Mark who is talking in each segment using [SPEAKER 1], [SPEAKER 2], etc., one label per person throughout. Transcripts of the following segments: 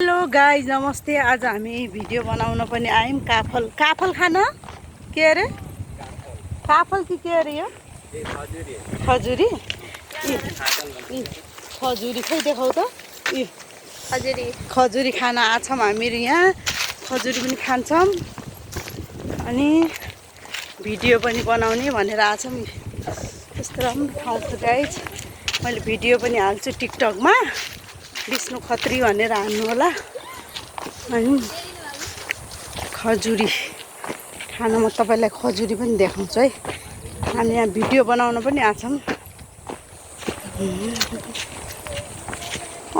[SPEAKER 1] Hello guys नमस्ते। आज हामी भिडियो बनाउन पनि आयौँ। काफल खान के अरे काफल कि अरे यो खजुरी खजुरी खै देखाउ त। खजुरी खान आछौँ हामीहरू यहाँ। खजुरी पनि खान्छौँ अनि भिडियो पनि बनाउने भनेर आछौँ। यस्तो राम्रो ठाउँ छ गाइज। मैले भिडियो पनि हाल्छु टिकटकमा, विष्णु खत्री भनेर हाल्नु होला। अनि खजुरी खान म तपाईँलाई खजुरी पनि देखाउँछु है। हामी यहाँ भिडियो बनाउन पनि आछौँ।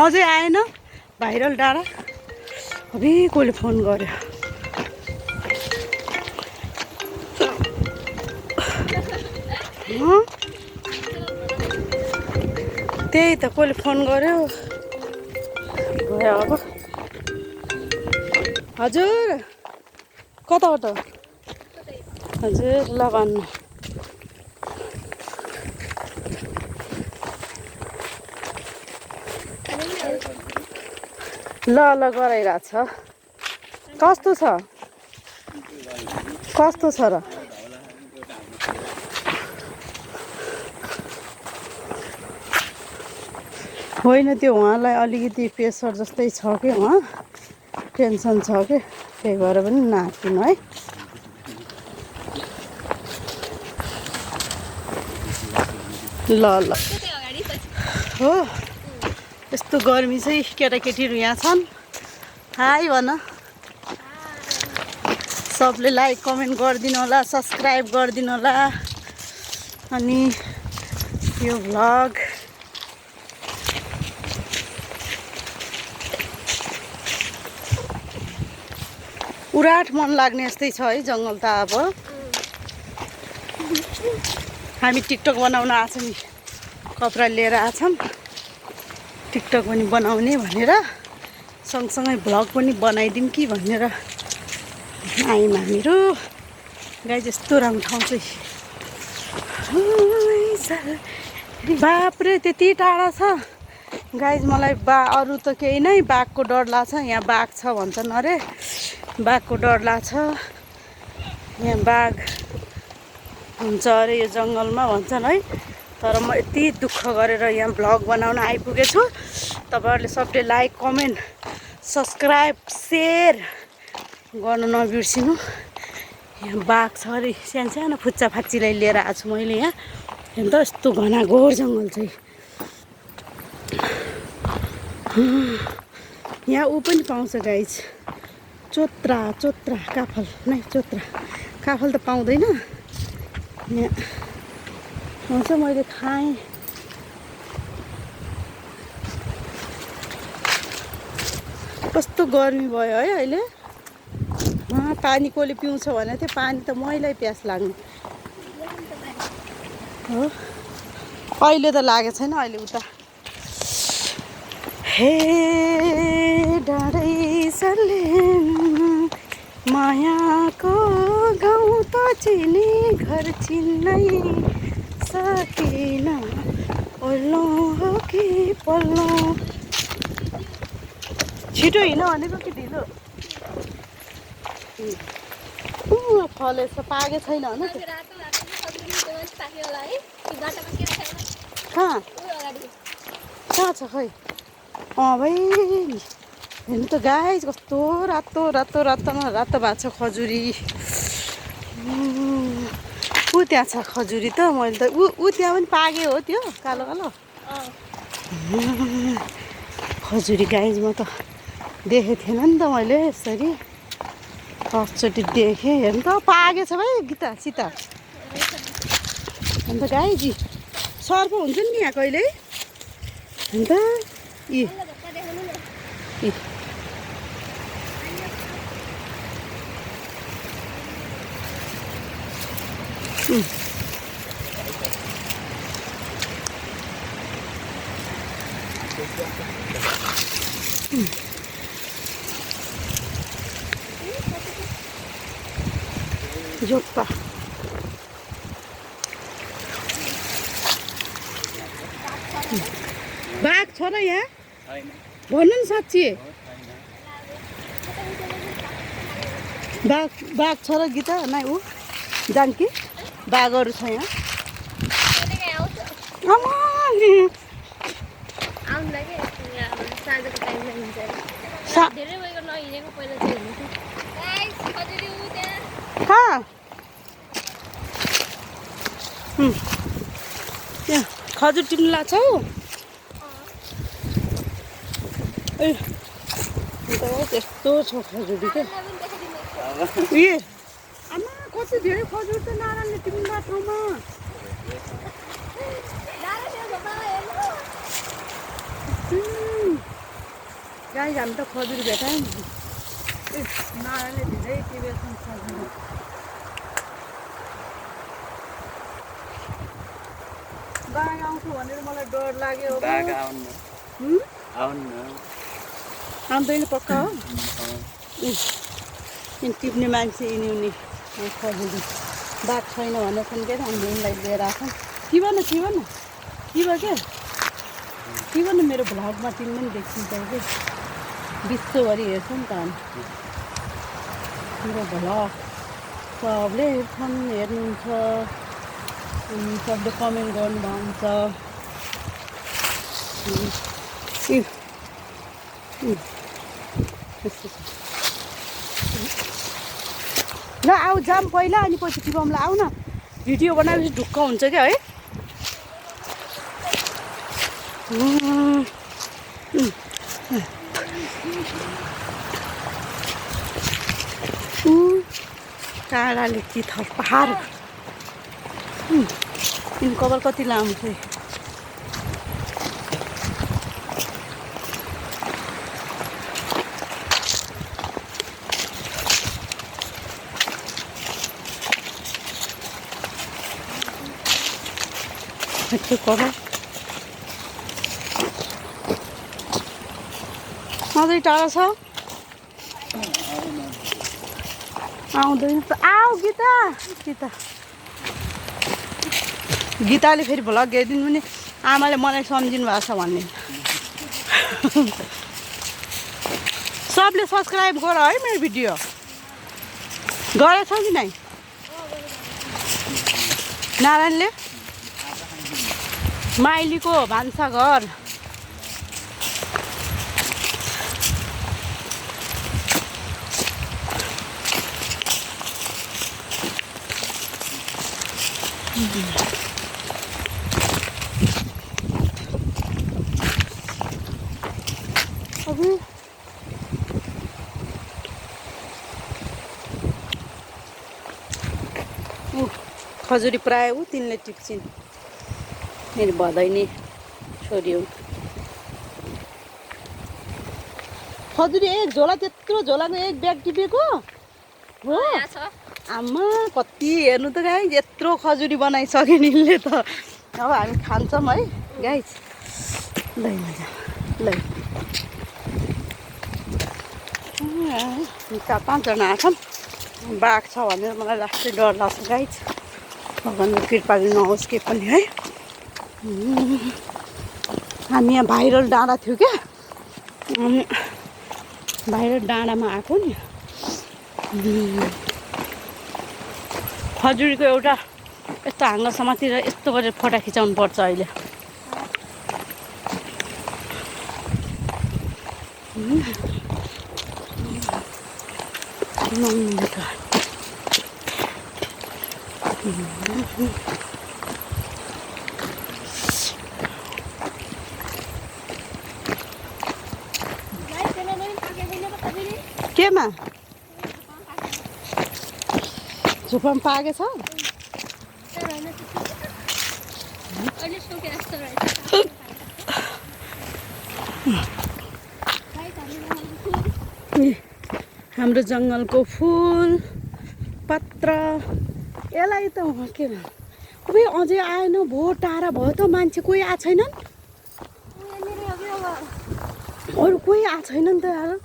[SPEAKER 1] अझै आएन भाइरल डाँडा। अबे कसले फोन गर्यो। त्यही त कसले फोन गर्यो भयो अब। हजुर कताबाट हजुर ल भन्नु। ल गराइरहेको छ। कस्तो छ र होइन त्यो उहाँलाई अलिकति प्रेसर जस्तै छ कि, उहाँ टेन्सन छ कि, त्यही भएर पनि नआत्तिनु है। ल हो यस्तो गर्मी चाहिँ केटाकेटीहरू यहाँ छन्। हाई भन। सबले लाइक कमेन्ट गरिदिनु होला, सब्सक्राइब गरिदिनु होला। अनि यो भ्लग उराट मन लाग्ने जस्तै छ है जङ्गल त। अब हामी टिकटक बनाउन आछौँ नि, कपडा लिएर आछौँ टिकटक पनि बनाउने भनेर, सँगसँगै भ्लग पनि बनाइदिउँ कि भनेर आयौँ हामीहरू। गाइज यस्तो राम्रो ठाउँ चाहिँ बाफ्रे त्यति टाढा छ गाइज। मलाई अरू त केही नै, बाघको डर लाग्छ। यहाँ बाघ छ भन्छन् अरे, बाघको डर लाग्छ। यहाँ बाघ हुन्छ अरे यो जङ्गलमा भन्छन् है। तर म यति दुःख गरेर यहाँ भ्लग बनाउन आइपुगेछु। तपाईँहरूले सबले लाइक कमेन्ट सब्सक्राइब सेयर गर्न नबिर्सिनु। यहाँ बाघ छ अरे, सानो सानो फुच्चा फाच्चीलाई लिएर आएको छु मैले यहाँ। हेर्नु त यस्तो घना घोर जङ्गल चाहिँ। यहाँ ऊ पनि पाउँछ गाइज, चोत्रा काफल नै चोत्रा। काफल त पाउँदैन यहाँ, पाउँछ। मैले खाएँ। कस्तो गर्मी भयो है अहिले। पानी कसले पिउँछ भने थियो, पानी त मैलै प्यास लाग्ने हो। अहिले त लागेको छैन, अहिले उता हे डाँडै सरले मायाको गाउँ त चिनी घर चिन्नै सकिन, ओल्लो हो कि पल्लो। छिटो हिँड भनेको कि ढिलो। फलेछ, पाके छैन होइन। कहाँ छ खै। भाइ हेर्नु त गाइज कस्तो रातो भएको छ खजुरी। ऊ त्यहाँ छ खजुरी त। मैले त ऊ त्यहाँ पनि पाके हो त्यो कालो खजुरी गाइज। म त देखेको थिएन नि त मैले यसरी, फर्स्टचोटि देखेँ। हेर्नु त पाके छ भाइ गीता सीता। अन्त गाइज सर्प हुन्छ नि यहाँ कहिले। अन्त जोप्पा बाघ छ र यहाँ? भन्नु नि साँच्ची बाघ छ र गीता नै ऊ जानकी बाघहरू छ यहाँ आमा कहाँ यहाँ खजुर टिप्नु लाग्छौ ए त्यस्तो छ खजुरी क्या ए आमा कति धेरै खजुर त नारायणले टिप्नु ठाउँमा गाई हामी त खजुर भेटायौँ ए नारायणले धेरै टिपेको खजुर बाघ आउँछु भनेर मलाई डर लाग्यो आउँदैन पक्का हो टिप्ने मान्छे यिनी खजुरी बाघ छैन भनेर पनि क्या हामीले यिनलाई लिएर आएको कि भन के भयो मेरो भ्लगमा तिमी पनि देखिन्छ कि विश्वभरि हेर्छ नि त मेरो भ्लग सबले हेर्छन् हेर्नुहुन्छ सबले कमेन्ट गर्नुहुन्छ ल आऊ जाम पहिला अनि पछि टिपाउँला आऊ न भिडियो बनाएपछि ढुक्क हुन्छ क्या है टाढाले कि थप पहाड यिन कभर कति लामो चाहिँ त्यो कभर अझै टाढा छ आउँदैन त आऊ गीताले फेरि भ्लग हेरिदिनु भने आमाले मलाई सम्झिनु भएको छ भन्ने सबले सब्सक्राइब गर है मेरो भिडियो गरेछौ कि नै नारायणले माइलीको भान्साघर खजुरी प्रायः ऊ तिनले टिप्छिन् मेरो भदैनी छोरी हो खजुरी एक झोला त्यत्रो झोलाको एक ब्याग टिपेको हो आमा कति हेर्नु त गाई यत्रो खजुरी बनाइसक्यो नि यसले त अब हामी खान्छौँ है गाई ल ल 4-5 जना आछन् बाघ छ भनेर मलाई लास्टै डर लाग्छ गाई भगवान्को कृपा नहोस् के पनि है हामी यहाँ भाइरल डाँडा थियो क्या अनि भाइरल डाँडामा आएको नि खजुरीको एउटा यस्तो हाँगा समातेर यस्तो गरेर फोटा खिचाउनु पर्छ अहिले केमा झुप्पामा पाकेछ हाम्रो जङ्गलको फुल पत्र यसलाई त के भन्छ अझै आएन भो टाढा भयो त मान्छे कोही आएको छैनन् अरू कोही आएको छैनन् त यार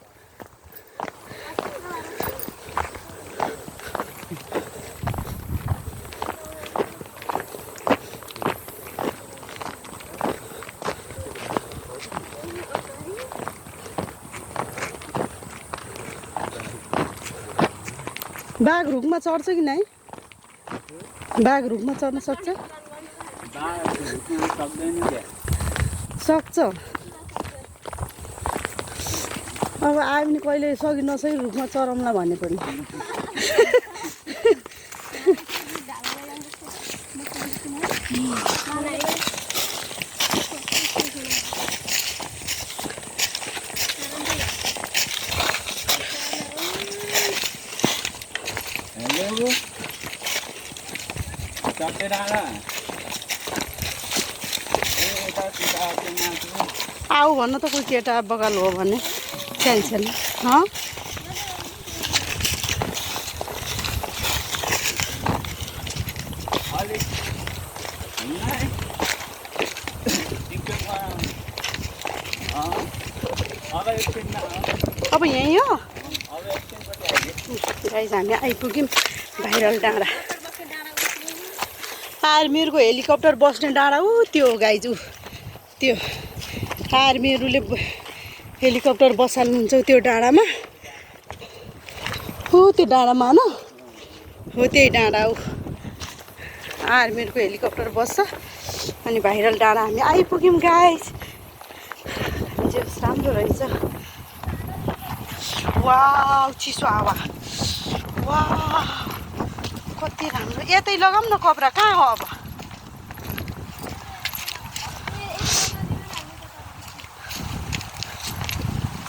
[SPEAKER 1] बाघ रुखमा चढ्छ कि नै? बाघ रुखमा चढ्न सक्छ? सक्छ। अब आयो भने कहिले सकि नसकि रुखमा चढाउँला भने पनि। आऊ भन्न त कोही केटा बगाल हो भने सानो सानो अब यहीँ हो गाइस हामी आइपुग्यौँ भाइरल डाँडा आर्मीहरूको हेलिकप्टर बस्ने डाँडा ऊ त्यो हो गाइज ऊ त्यो आर्मीहरूले हेलिकप्टर बसाल्नुहुन्छ त्यो डाँडामा हो त्यो डाँडामा न हो त्यही डाँडा हो आर्मीहरूको हेलिकप्टर बस्छ अनि भाइरल डाँडा हामी आइपुग्यौँ गाइज जेस राम्रो रहेछ वाउ चिसो हावा वाउ कति राम्रो यतै लगाऊँ न कपडा कहाँ हो अब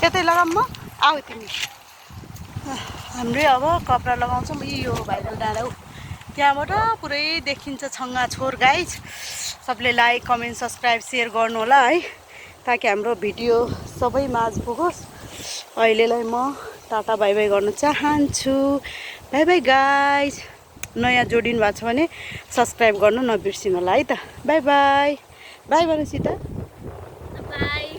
[SPEAKER 1] यतै लगाऊँ म आऊ तिमी हाम्रै अब कपडा लगाउँछौँ यो भाइरल डाँडा हो त्यहाँबाट पुरै देखिन्छ छङ्गाछोर गाइज सबले लाइक कमेन्ट सब्सक्राइब सेयर गर्नु होला है ताकि हाम्रो भिडियो सबै माझ पुगोस् अहिलेलाई म टाटा बाई बाई गर्न चाहन्छु बाई बाई गाइज नयाँ जोडिनु भएको छ भने सब्सक्राइब गर्नु नबिर्सिनु होला है त बाई बाई बाई भन्नु सीता बाई